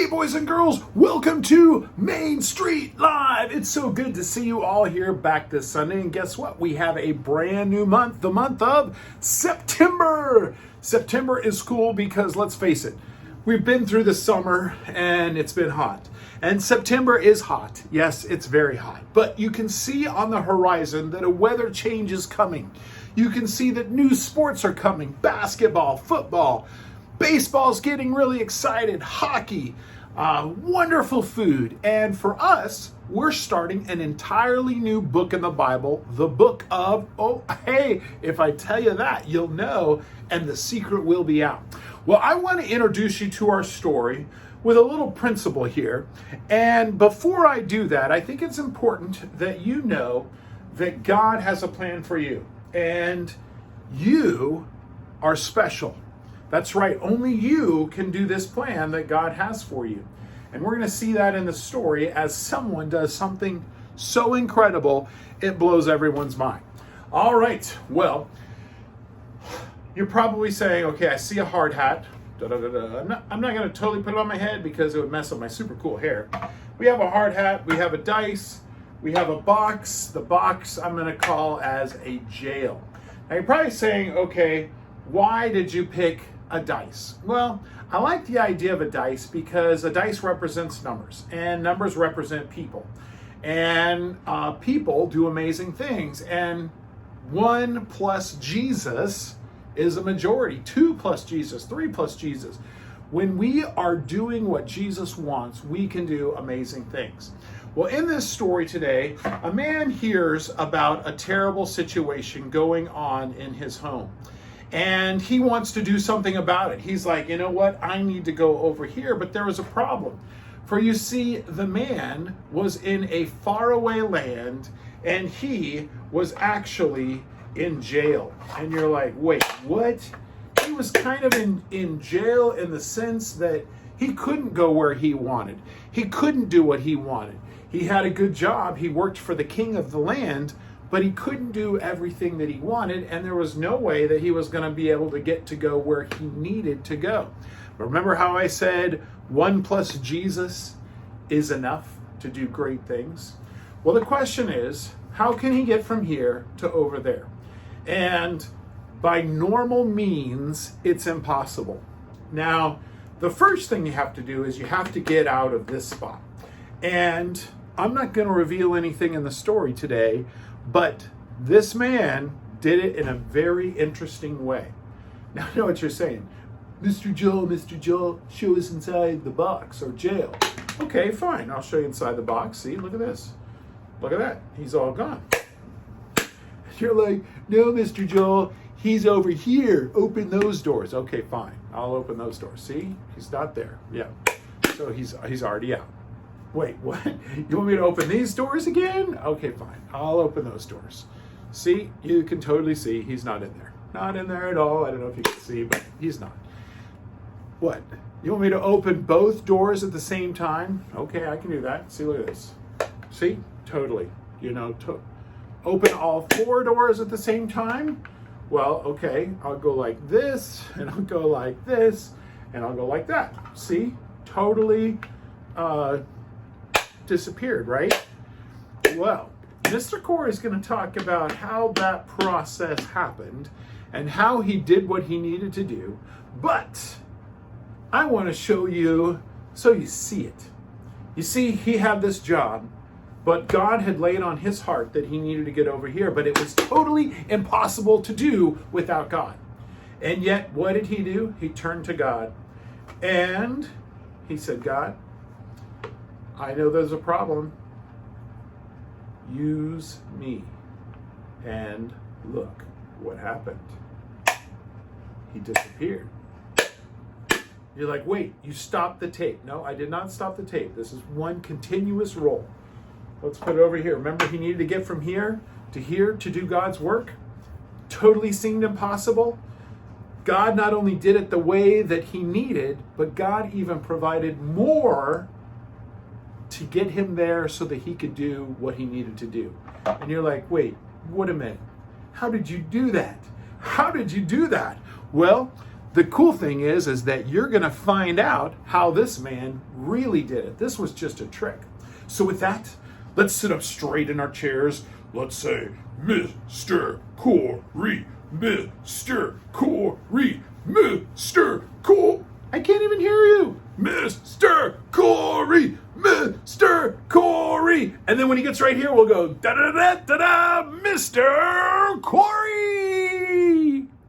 Hey boys and girls, welcome to Main Street Live. It's so good to see you all here back this Sunday. And guess what? We have a brand new month, the month of September. September is cool because let's face it, we've been through the summer and it's been hot. And September is hot. Yes, it's very hot. But you can see on the horizon that a weather change is coming. You can see that new sports are coming. Basketball, football, baseball's getting really excited, hockey, wonderful food. And for us, we're starting an entirely new book in the Bible, the book of, oh, hey, if I tell you that, you'll know, and the secret will be out. Well, I want to introduce you to our story with a little principle here. And before I do that, I think it's important that you know that God has a plan for you. And you are special. That's right, only you can do this plan that God has for you. And we're going to see that in the story as someone does something so incredible, it blows everyone's mind. All right, well, you're probably saying, okay, I see a hard hat. I'm not going to totally put it on my head because it would mess up my super cool hair. We have a hard hat, we have a dice, we have a box. The box I'm going to call as a jail. Now you're probably saying, okay, why did you pick a dice? Well, I like the idea of a dice because a dice represents numbers, and numbers represent people. And people do amazing things. And 1 plus Jesus is a majority. 2 plus Jesus, 3 plus Jesus. When we are doing what Jesus wants, we can do amazing things. Well, in this story today, a man hears about a terrible situation going on in his home. And he wants to do something about it. He's like, you know what? I need to go over here. But there was a problem. For you see, the man was in a faraway land and he was actually in jail. And you're like, wait, what? He was kind of in jail in the sense that he couldn't go where he wanted. He couldn't do what he wanted. He had a good job. He worked for the king of the land, but he couldn't do everything that he wanted, and there was no way that he was going to be able to get to go where he needed to go. Remember how I said 1 plus Jesus is enough to do great things? Well, the question is, how can he get from here to over there? And by normal means, it's impossible. Now, the first thing you have to do is you have to get out of this spot. And I'm not going to reveal anything in the story today, but this man did it in a very interesting way. Now, I know what you're saying. Mr. Joel, show us inside the box or jail. Okay, fine. I'll show you inside the box. See, look at this. Look at that. He's all gone. You're like, no, Mr. Joel, he's over here. Open those doors. Okay, fine. I'll open those doors. See, he's not there. Yeah. So he's already out. Wait, what? You want me to open these doors again? Okay, fine. I'll open those doors. See, you can totally see he's not in there. Not in there at all. I don't know if you can see, but he's not. What? You want me to open both doors at the same time? Okay, I can do that. See, look at this. See? Totally. Open all 4 doors at the same time? Well, okay, I'll go like this, and I'll go like this, and I'll go like that. See? Totally disappeared, right? Well, Mr. Corey is going to talk about how that process happened and how he did what he needed to do, but I want to show you so you see it. You see, he had this job, but God had laid on his heart that he needed to get over here, but it was totally impossible to do without God. And yet, what did he do? He turned to God and he said, God, I know there's a problem. Use me. And look what happened. He disappeared. You're like, wait, you stopped the tape. No, I did not stop the tape. This is one continuous roll. Let's put it over here. Remember, he needed to get from here to do God's work. Totally seemed impossible. God not only did it the way that he needed, but God even provided more to get him there so that he could do what he needed to do. And you're like, wait a minute. How did you do that? How did you do that? Well, the cool thing is that you're going to find out how this man really did it. This was just a trick. So with that, let's sit up straight in our chairs. Let's say, Mr. Corey, Mr. Corey, Mr. Corey. I can't even hear you. Mr. Corey, Mr. Corey. And then when he gets right here, we'll go, da-da-da-da-da, Mr. Corey.